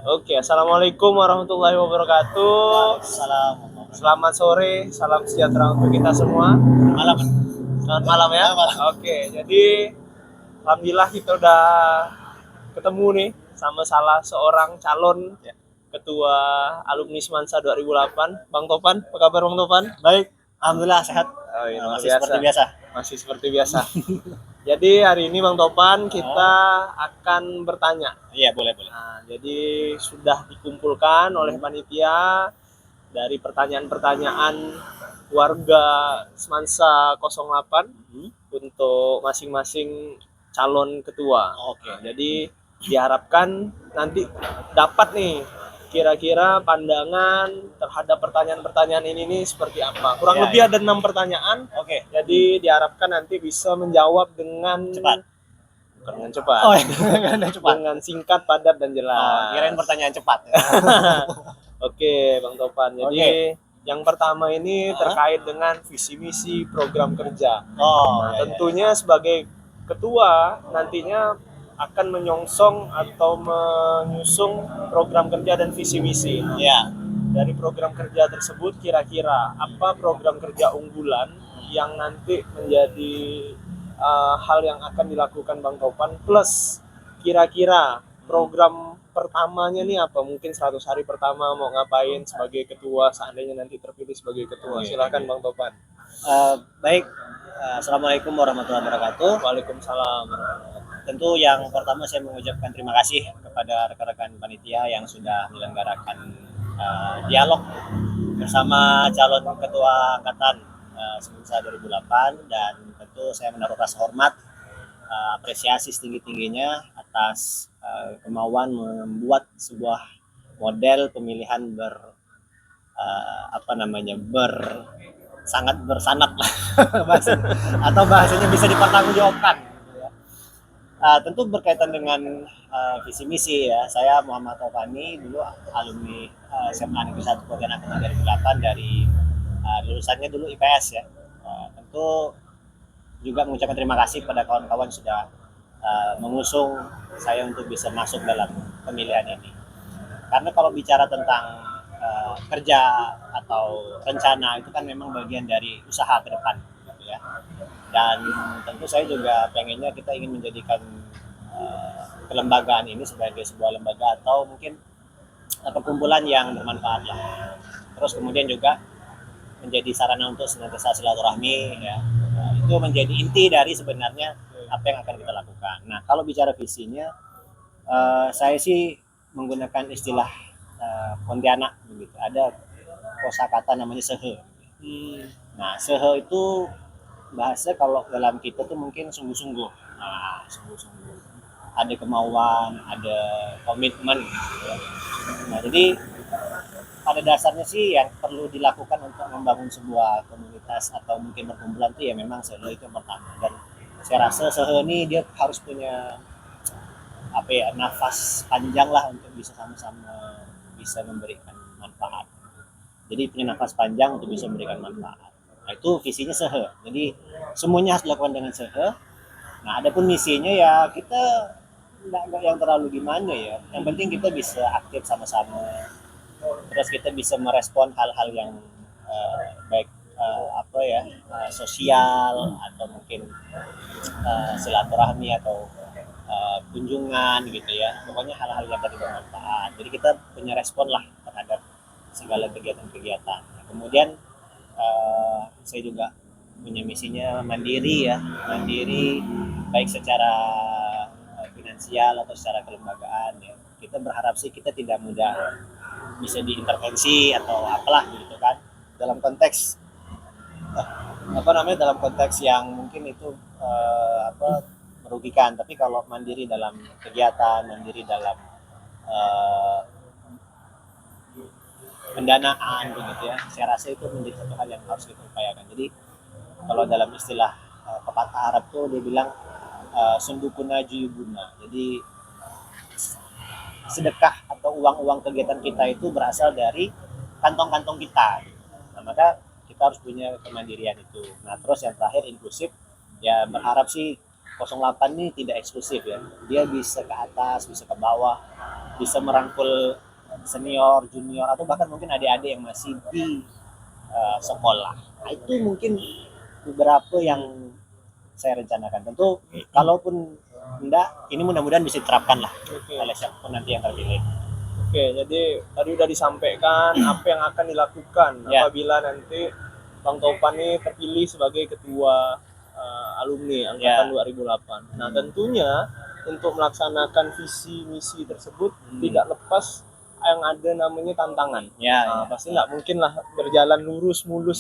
Oke, assalamualaikum warahmatullahi wabarakatuh. Salam Selamat sore, salam sejahtera untuk kita semua. malam. Selamat malam ya. Malam. Oke, jadi alhamdulillah kita udah ketemu nih sama salah seorang calon Ya. ketua alumni Semansa 2008. Bang Topan, apa kabar Bang Topan? Baik, alhamdulillah sehat. Oh, iya, luar Masih biasa. seperti biasa. Masih seperti biasa. Jadi hari ini Bang Topan kita akan bertanya. Iya, boleh. Nah, jadi sudah dikumpulkan oleh panitia dari pertanyaan-pertanyaan warga Semansa 08 untuk masing-masing calon ketua. Oke. Jadi diharapkan nanti dapat nih kira-kira pandangan terhadap pertanyaan-pertanyaan ini nih seperti apa. Kurang Ya, lebih ya. ada 6 pertanyaan. Oke. Jadi diharapkan nanti bisa menjawab dengan Cepat. Bukan dengan cepat. Oh, iya. Cepat. Dengan singkat, padat dan Oh, jelas. kirain pertanyaan cepat. Oke, Bang Topan. Jadi yang pertama ini Hah? terkait dengan visi misi program kerja. Oh, Nah, iya, tentunya sebagai ketua nantinya akan menyongsong atau menyusung program kerja dan visi misi. iya. Dari program kerja tersebut kira-kira apa program kerja unggulan yang nanti menjadi hal yang akan dilakukan Bang Topan, plus kira-kira program pertamanya nih apa, mungkin 100 hari pertama mau ngapain sebagai ketua seandainya nanti terpilih sebagai ketua. Oke, Silakan oke. Bang Topan. Baik. Assalamualaikum warahmatullahi wabarakatuh. Waalaikumsalam. Tentu yang pertama saya mengucapkan terima kasih kepada rekan-rekan panitia yang sudah menyelenggarakan dialog bersama calon ketua angkatan Semansa 2008, dan tentu saya menaruh rasa hormat, apresiasi setinggi-tingginya atas kemauan membuat sebuah model pemilihan sangat bersanap lah atau bahasanya bisa dipertanggungjawabkan. Tentu berkaitan dengan visi misi ya. Saya Muhammad Taufani, dulu alumni SMA Negeri 1 Pontianak tahun 2008, dari lulusannya dulu IPS ya. Tentu juga mengucapkan terima kasih pada kawan-kawan sudah mengusung saya untuk bisa masuk dalam pemilihan ini. Karena kalau bicara tentang kerja atau rencana itu kan memang bagian dari usaha ke depan gitu ya. Dan tentu saya juga pengennya kita ingin menjadikan kelembagaan ini sebagai sebuah lembaga atau mungkin perkumpulan yang bermanfaat lah. Terus kemudian juga menjadi sarana untuk senantiasa silaturahmi ya. Itu menjadi inti dari sebenarnya apa yang akan kita lakukan. Nah, kalau bicara visinya, saya sih menggunakan istilah Pontianak begitu. Ada kosakata namanya sehe. Nah, sehe itu bahasa kalau dalam kita tuh mungkin sungguh-sungguh. Nah, sungguh-sungguh. Ada kemauan, ada komitmen gitu ya. Nah, jadi pada dasarnya sih yang perlu dilakukan untuk membangun sebuah komunitas atau mungkin perkumpulan itu ya memang sehe itu yang pertama. Dan saya rasa sehe ini dia harus punya nafas panjang lah untuk bisa sama-sama bisa memberikan manfaat. Jadi punya nafas panjang untuk bisa memberikan manfaat. Nah, itu visinya sehe. Jadi semuanya harus dilakukan dengan sehe. Nah, adapun misinya ya kita nggak yang terlalu gimana ya. Yang penting kita bisa aktif sama-sama. Terus kita bisa merespon hal-hal yang baik sosial atau mungkin silaturahmi atau kunjungan gitu ya. Pokoknya hal-hal yang tadi bermanfaat. Jadi kita punya respon lah terhadap segala kegiatan-kegiatan. Kemudian saya juga punya misinya mandiri ya, mandiri baik secara finansial atau secara kelembagaan ya. Kita berharap sih kita tidak mudah bisa diintervensi atau apalah gitu kan, dalam konteks dalam konteks yang mungkin itu merugikan. Tapi kalau mandiri dalam kegiatan, mandiri dalam pendanaan begitu ya, saya rasa itu menjadi satu hal yang harus kita upayakan. Jadi kalau dalam istilah pepatah Arab tuh dia bilang sundukuna juyubuna. Jadi sedekah atau uang-uang kegiatan kita itu berasal dari kantong-kantong kita. Nah, maka kita harus punya kemandirian itu. Nah, terus yang terakhir inklusif. Ya berharap sih 08 ini tidak eksklusif ya. Dia bisa ke atas, bisa ke bawah. bisa merangkul senior, junior, atau bahkan mungkin adik-adik yang masih di sekolah. Nah, itu mungkin beberapa yang saya rencanakan. Tentu kalaupun enggak, ini mudah-mudahan bisa diterapkan lah Oke. oleh siapapun nanti yang terpilih. Oke, jadi tadi udah disampaikan apa yang akan dilakukan Ya. apabila nanti Bang Topan ini terpilih sebagai ketua alumni angkatan Ya. 2008. Nah, tentunya untuk melaksanakan visi misi tersebut tidak lepas yang ada namanya tantangan. Ya, Nah, ya. pasti nggak mungkin lah berjalan lurus mulus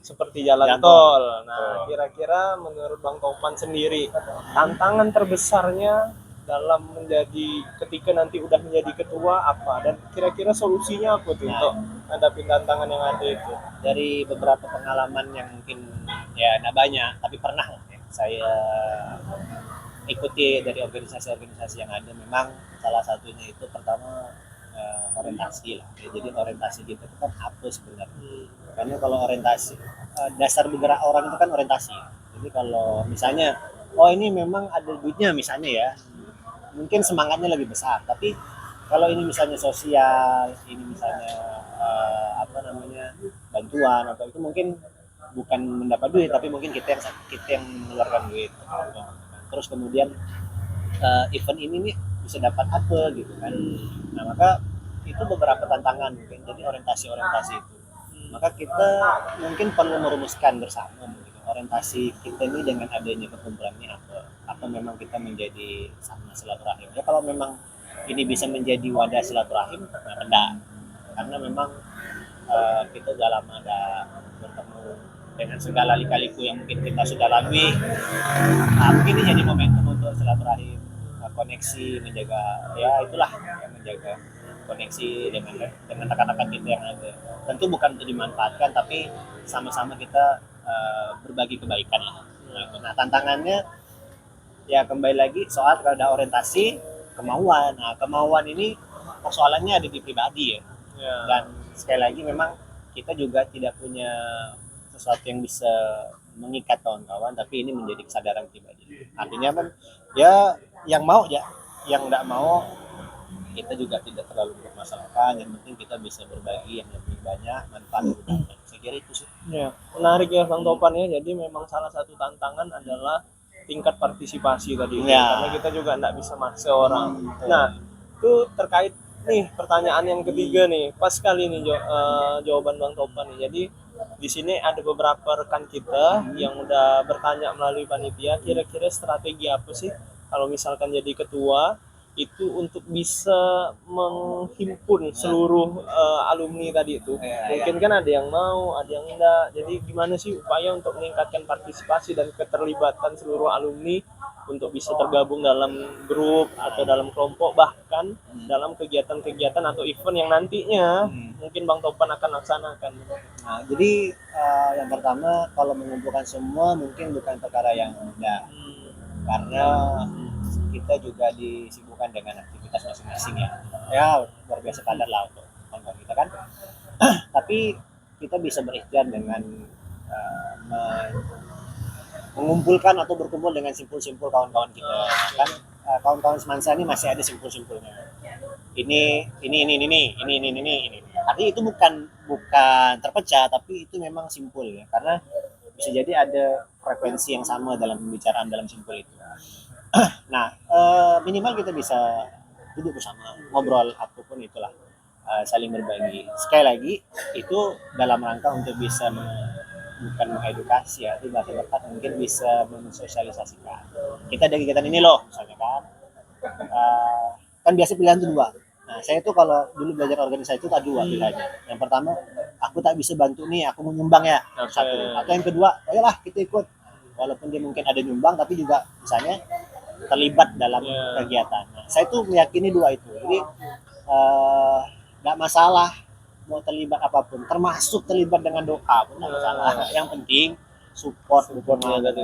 seperti jalan Jalan tol. tol. Nah, kira-kira menurut Bang Topan sendiri tantangan terbesarnya dalam menjadi ketika nanti udah menjadi ketua apa, dan kira-kira solusinya apa tuh untuk menghadapi tantangan yang ada itu? Dari beberapa pengalaman yang mungkin ya enggak banyak, tapi pernah ya, saya ikuti dari organisasi-organisasi yang ada. Memang salah satunya itu pertama orientasi lah ya. Jadi orientasi kita itu kan apa sebenarnya, karena kalau orientasi dasar bergerak orang itu kan orientasi. Jadi kalau misalnya oh ini memang ada duitnya misalnya ya, mungkin semangatnya lebih besar. Tapi kalau ini misalnya sosial, ini misalnya apa namanya bantuan atau itu, mungkin bukan mendapat duit tapi mungkin kita yang mengeluarkan duit. Terus kemudian event ini nih bisa dapat apa gitu kan. Nah maka itu beberapa tantangan mungkin, jadi orientasi itu. Maka kita mungkin perlu merumuskan bersama gitu, orientasi kita ini dengan adanya perkumpulan ini apa memang kita menjadi sama silaturahim ya. Kalau memang ini bisa menjadi wadah silaturahim, nah rendah, karena memang kita udah lama ada bertemu dengan segala lika-liku yang mungkin kita sudah lalui. Nah, mungkin ini jadi momentum untuk silaturahim, koneksi, menjaga ya itulah yang menjaga koneksi dengan rekan-rekan kita yang ada. Tentu bukan untuk dimanfaatkan, tapi sama-sama kita berbagi kebaikan lah. Nah tantangannya ya kembali lagi soal ada orientasi, kemauan. Nah kemauan ini persoalannya ada di pribadi ya. Dan sekali lagi memang kita juga tidak punya sesuatu yang bisa mengikat kawan-kawan, tapi ini menjadi kesadaran pribadi. Artinya kan ya yang mau ya, yang nggak mau kita juga tidak terlalu bermasalahkan. Yang penting kita bisa berbagi yang lebih banyak, manfaat lebih banyak. Saya kira itu sih. Ya, menarik ya Bang Topan ya. Jadi memang salah satu tantangan adalah tingkat partisipasi tadi itu. Ya. Karena kita juga nggak bisa maksa orang. Nah, itu terkait nih pertanyaan yang ketiga nih. Pas sekali nih jawaban Bang Topan nih. Jadi di sini ada beberapa rekan kita yang udah bertanya melalui panitia, kira-kira strategi apa sih kalau misalkan jadi ketua itu untuk bisa menghimpun seluruh alumni tadi itu. Mungkin kan ada yang mau, ada yang enggak. Jadi gimana sih upaya untuk meningkatkan partisipasi dan keterlibatan seluruh alumni untuk bisa tergabung dalam grup atau dalam kelompok, bahkan dalam kegiatan-kegiatan atau event yang nantinya mungkin Bang Topan akan laksanakan. Nah, jadi yang pertama kalau mengumpulkan semua mungkin bukan perkara yang mudah, karena kita juga disibukkan dengan aktivitas masing-masing ya. Ya luar biasa padat lah untuk kawan-kawan kita kan. Tapi kita bisa berikhtiar dengan mengumpulkan atau berkumpul dengan simpul-simpul kawan-kawan kita. Kan kawan-kawan semansa ini masih ada simpul-simpulnya. Ini. Artinya itu bukan terpecah, tapi itu memang simpul ya. Karena bisa jadi ada frekuensi yang sama dalam pembicaraan dalam simpul itu. Nah, minimal kita bisa duduk bersama, ngobrol apapun itulah, saling berbagi. Sekali lagi itu dalam rangka untuk bisa bukan mengedukasi ya, itu bahasa tepat, mungkin bisa mensosialisasikan. Kita ada kegiatan ini loh, misalnya kan. Kan biasa pilihan itu dua. Nah, saya tuh kalau dulu belajar organisasi itu ada dua pilihannya. Yang pertama, aku tak bisa bantu nih, aku mau nyumbang ya, satu. Atau yang kedua, ayolah kita ikut. Walaupun dia mungkin ada nyumbang, tapi juga misalnya terlibat dalam kegiatan. Nah, saya tuh meyakini dua itu. Jadi nggak masalah mau terlibat apapun, termasuk terlibat dengan doa pun nggak masalah. Yang penting support dukungan itu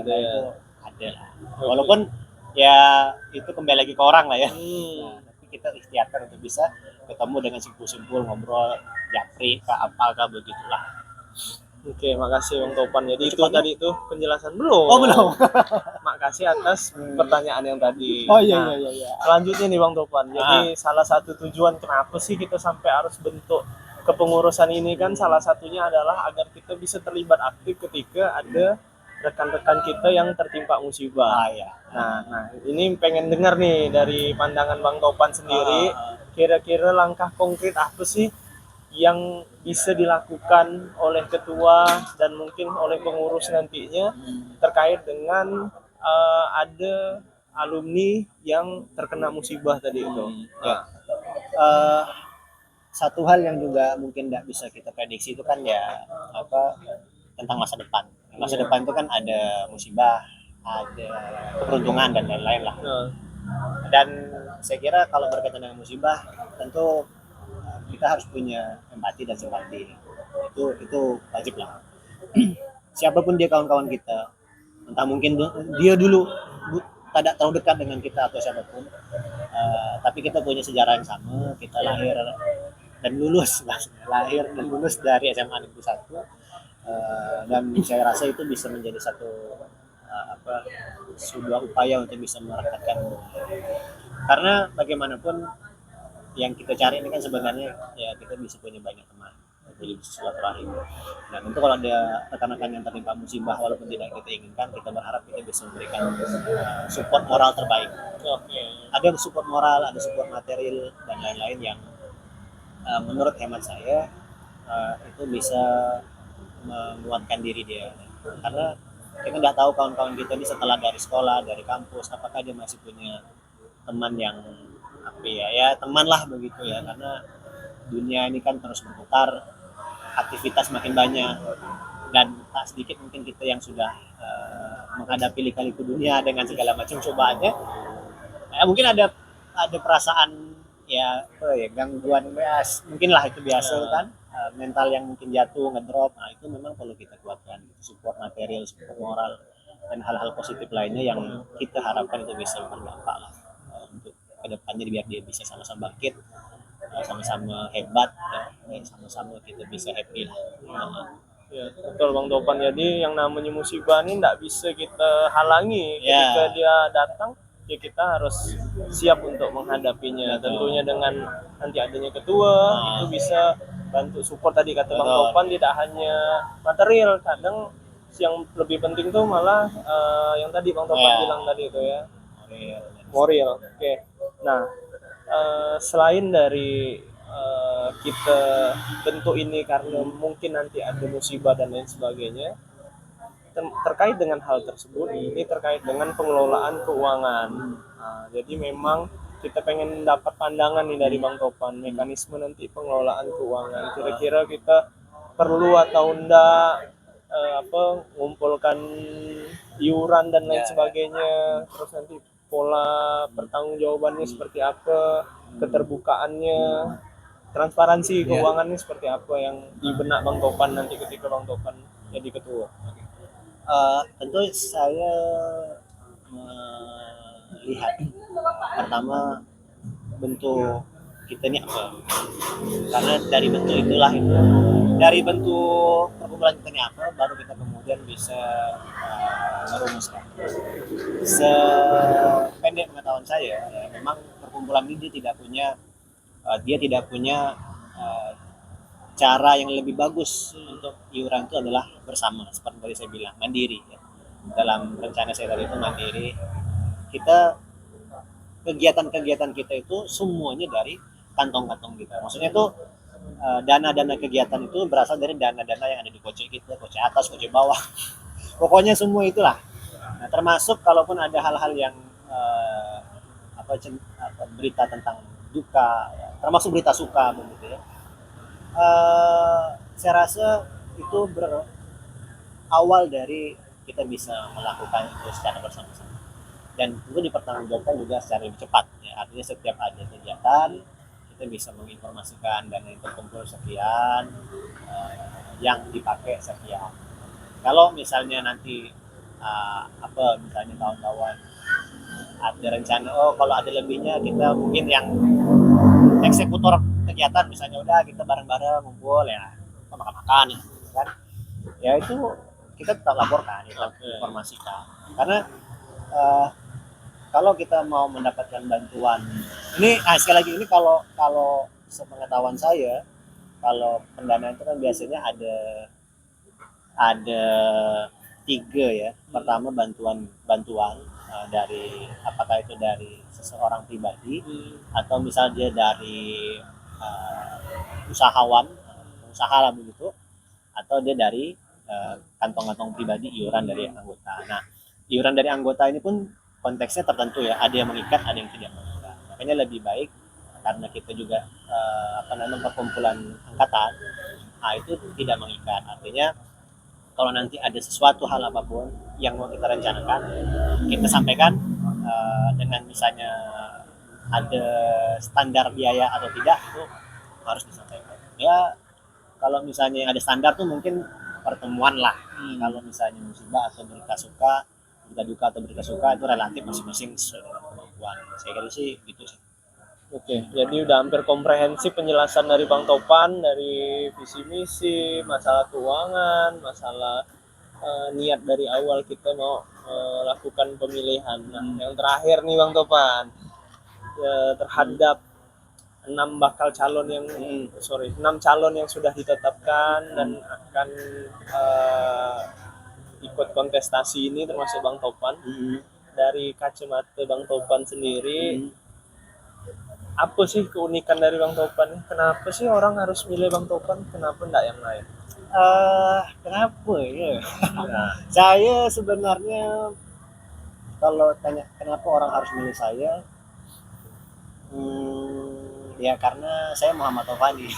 ada lah. Walaupun ya itu kembali lagi ke orang lah ya. Nah, tapi kita ikhtiarkan untuk bisa ketemu dengan simpul-simpul, ngobrol, japri, apakah begitulah. Oke, makasih Bang Topan. Jadi itu Cukup ya? tadi itu penjelasan belum. Oh belum. Makasih atas pertanyaan yang tadi. Oh iya Nah, iya iya. selanjutnya nih Bang Topan. Jadi salah satu tujuan kenapa sih kita sampai harus bentuk kepengurusan ini kan salah satunya adalah agar kita bisa terlibat aktif ketika ada rekan-rekan kita yang tertimpa musibah. Iya. Nah, ini pengen dengar nih dari pandangan Bang Topan sendiri, kira-kira langkah konkret apa sih yang bisa dilakukan oleh ketua dan mungkin oleh pengurus nantinya terkait dengan ada alumni yang terkena musibah tadi itu. Ya. Eh, satu hal yang juga mungkin tidak bisa kita prediksi itu kan ya apa tentang masa depan. Masa depan itu kan ada musibah, ada keberuntungan dan lain-lain lah. Nah, Dan saya kira kalau berkaitan dengan musibah tentu kita harus punya empati dan simpati. Itu wajib lah. Siapapun dia kawan-kawan kita, entah mungkin dia dulu tidak terlalu dekat dengan kita atau siapapun, tapi kita punya sejarah yang sama. Kita lahir dan lulus lahir dan lulus dari SMA Negeri 1, dan saya rasa itu bisa menjadi satu sebuah upaya untuk bisa merekatkan, karena bagaimanapun yang kita cari ini kan sebenarnya ya kita bisa punya banyak teman, jadi bisa silaturahim. Dan tentu kalau ada rekan-rekan yang tertimpa musibah walaupun tidak kita inginkan, kita berharap kita bisa memberikan support moral terbaik. Ada support moral, ada support material dan lain-lain yang menurut hemat saya itu bisa menguatkan diri dia, karena kita nggak tahu kawan-kawan kita ini setelah dari sekolah, dari kampus, apakah dia masih punya teman yang apa ya teman lah begitu ya, karena dunia ini kan terus berputar, aktivitas makin banyak, dan tak sedikit mungkin kita yang sudah menghadapi lika-liku dunia dengan segala macam cobaannya, mungkin ada perasaan ya gangguan mungkin lah, itu biasa kan, mental yang mungkin jatuh ngedrop. Nah itu memang perlu kita kuatkan, support material, support moral, dan hal-hal positif lainnya yang kita harapkan itu bisa berdampak lah untuk kedepannya, biar dia bisa sama-sama bangkit, sama-sama hebat ya, sama-sama kita bisa happy lah. ya, betul Bang Topan. Jadi yang namanya musibah ini tidak bisa kita halangi ketika dia datang. Ya kita harus siap untuk menghadapinya. Tentunya dengan nanti adanya ketua itu bisa bantu support tadi kata Bang Topan, tidak hanya material, kadang yang lebih penting tuh malah yang tadi Bang Topan bilang tadi itu ya, moral. Oke. Nah, selain dari kita bentuk ini karena mungkin nanti ada musibah dan lain sebagainya, terkait dengan hal tersebut ini terkait dengan pengelolaan keuangan. Nah, jadi memang kita pengen dapat pandangan nih dari Bang Topan, mekanisme nanti pengelolaan keuangan. Kira-kira kita perlu atau enggak mengumpulkan iuran dan lain sebagainya, terus nanti pola pertanggungjawabannya seperti apa, keterbukaannya, transparansi keuangannya seperti apa yang di benak Bang Topan nanti ketika Bang Topan jadi ketua. Tentu saya melihat pertama bentuk kita ini apa, karena dari bentuk itulah dari bentuk perkumpulan kita ini apa, baru kita kemudian bisa merumuskan. Sependek pengetahuan saya ya, memang perkumpulan ini dia tidak punya cara yang lebih bagus untuk iuran itu adalah bersama, seperti tadi saya bilang, mandiri ya. Dalam rencana saya tadi itu mandiri, kita kegiatan-kegiatan kita itu semuanya dari kantong-kantong kita, maksudnya itu dana-dana kegiatan itu berasal dari dana-dana yang ada di kocek kita, kocek atas, kocek bawah pokoknya semua itulah. Nah, termasuk kalaupun ada hal-hal yang berita tentang duka ya, termasuk berita suka begitu ya, saya rasa itu berawal dari kita bisa melakukan itu secara bersama-sama dan itu dipertanggungjawabkan juga secara lebih cepat ya. Artinya setiap ada kegiatan kita bisa menginformasikan dana yang terkumpul sekian, yang dipakai sekian. Kalau misalnya nanti misalnya kawan-kawan ada rencana, kalau ada lebihnya kita mungkin yang eksekutor kegiatan misalnya udah kita bareng-bareng ngumpul ya, kita makan-makan ya kan, ya itu kita tetap laporkan, tetap Oke. informasikan. Karena eh, kalau kita mau mendapatkan bantuan, ini sekali lagi ini kalau kalau sepengetahuan saya, kalau pendanaan itu kan biasanya ada tiga ya. Pertama bantuan dari apakah itu dari seseorang pribadi atau misal dia dari uh, usahawan, pengusaha lah begitu, atau dia dari kantong-kantong pribadi iuran dari anggota. Nah, iuran dari anggota ini pun konteksnya tertentu ya, ada yang mengikat, ada yang tidak mengikat. Makanya lebih baik karena kita juga apa namanya perkumpulan angkatan, nah itu tidak mengikat. Artinya kalau nanti ada sesuatu hal apapun yang mau kita rencanakan, kita sampaikan dengan misalnya ada standar biaya atau tidak itu harus disampaikan. Ya kalau misalnya ada standar tuh mungkin pertemuan lah. Kalau misalnya musibah atau berita suka, berita duka atau berita suka itu relatif masing-masing sesuai dengan kemampuan. Saya kira sih gitu sih. Oke, jadi udah hampir komprehensif penjelasan dari Bang Topan dari visi misi, masalah keuangan, masalah niat dari awal kita mau lakukan pemilihan. Nah, yang terakhir nih Bang Topan, terhadap 6 calon yang sudah ditetapkan dan akan ikut kontestasi ini termasuk Bang Topan. Dari kacamata Bang Topan sendiri, apa sih keunikan dari Bang Topan? Kenapa sih orang harus milih Bang Topan? Kenapa enggak yang lain? Kenapa ya? Saya sebenarnya kalau tanya kenapa orang harus milih saya, ya karena saya Muhammad Taufani.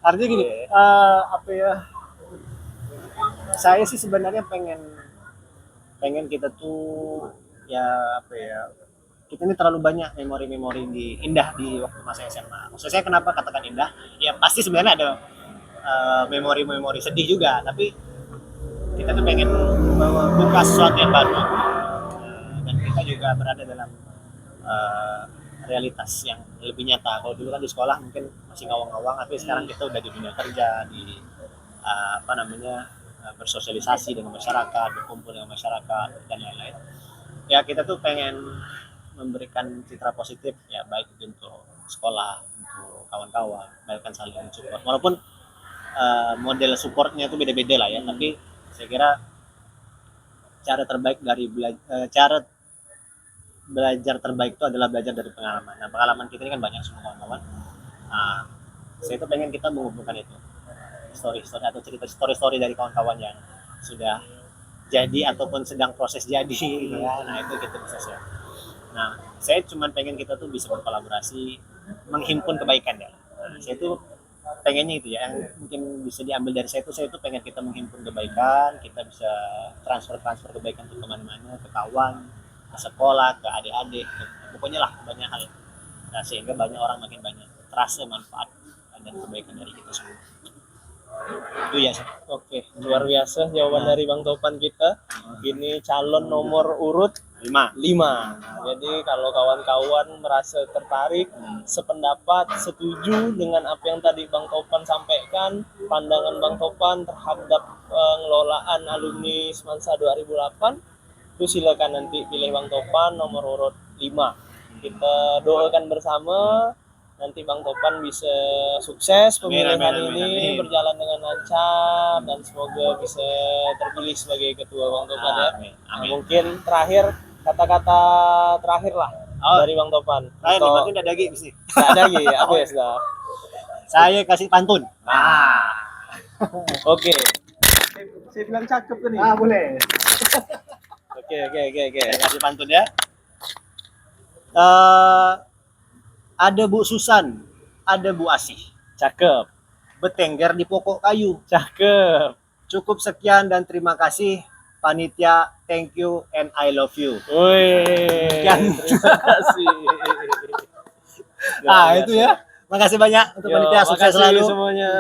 Artinya gini, apa ya? Saya sih sebenarnya pengen kita tuh ya apa ya? Kita ini terlalu banyak memori-memori indah di waktu masa SMA. Maksud saya kenapa katakan indah? Ya pasti sebenarnya ada memori-memori sedih juga, tapi kita tuh pengen buka sesuatu yang baru. Dan kita juga berada dalam realitas yang lebih nyata. Kalau dulu kan di sekolah mungkin masih ngawang-ngawang, tapi sekarang kita udah di dunia kerja, di apa namanya bersosialisasi dengan masyarakat, berkumpul dengan masyarakat dan lain-lain. Ya kita tuh pengen memberikan citra positif ya, baik itu untuk sekolah, untuk kawan-kawan, bahkan saling support. Walaupun model supportnya itu beda-beda lah ya, tapi saya kira cara terbaik dari cara belajar terbaik itu adalah belajar dari pengalaman. Nah, pengalaman kita ini kan banyak semua kawan-kawan. Nah, saya itu pengen kita mengumpulkan itu story-story atau cerita story-story dari kawan-kawan yang sudah jadi ataupun sedang proses jadi gitu ya. Nah, itu kita bisa share. Nah, saya cuma pengen kita tuh bisa berkolaborasi, menghimpun kebaikan ya. Nah, saya tuh pengennya itu ya, yang mungkin bisa diambil dari saya tuh pengen kita menghimpun kebaikan, kita bisa transfer kebaikan ke kemana-mana, ke kawan, ke sekolah, ke adik-adik, pokoknya lah banyak hal. Nah, sehingga banyak orang makin banyak terasa manfaat dan kebaikan dari kita semua. Itu ya sih. Oke, luar biasa jawaban dari Bang Topan kita. Ini calon nomor urut 5. Jadi kalau kawan-kawan merasa tertarik, sependapat, setuju dengan apa yang tadi Bang Topan sampaikan, pandangan Bang Topan terhadap pengelolaan alumni Semansa 2008, itu silakan nanti pilih Bang Topan nomor urut 5. Kita doakan bersama nanti Bang Topan bisa sukses pemilihan ini, berjalan dengan lancar dan semoga bisa terpilih sebagai ketua Bang Topan ya. Nah, mungkin terakhir kata-kata terakhir lah dari Bang Topan. Terakhir nih, berarti udah dagi mesti. Dagi apa ya sudah. Saya kasih pantun. Oke. Saya bilang cakep tuh nih. Boleh. Oke. Saya kasih pantun ya. Ada Bu Susan, ada Bu Asih. Cakep. Bertengger di pokok kayu. Cakep. Cukup sekian dan terima kasih. Panitia, thank you and I love you. Wih. Terima kasih. Itu ya. Makasih banyak untuk panitia, sukses selalu semuanya.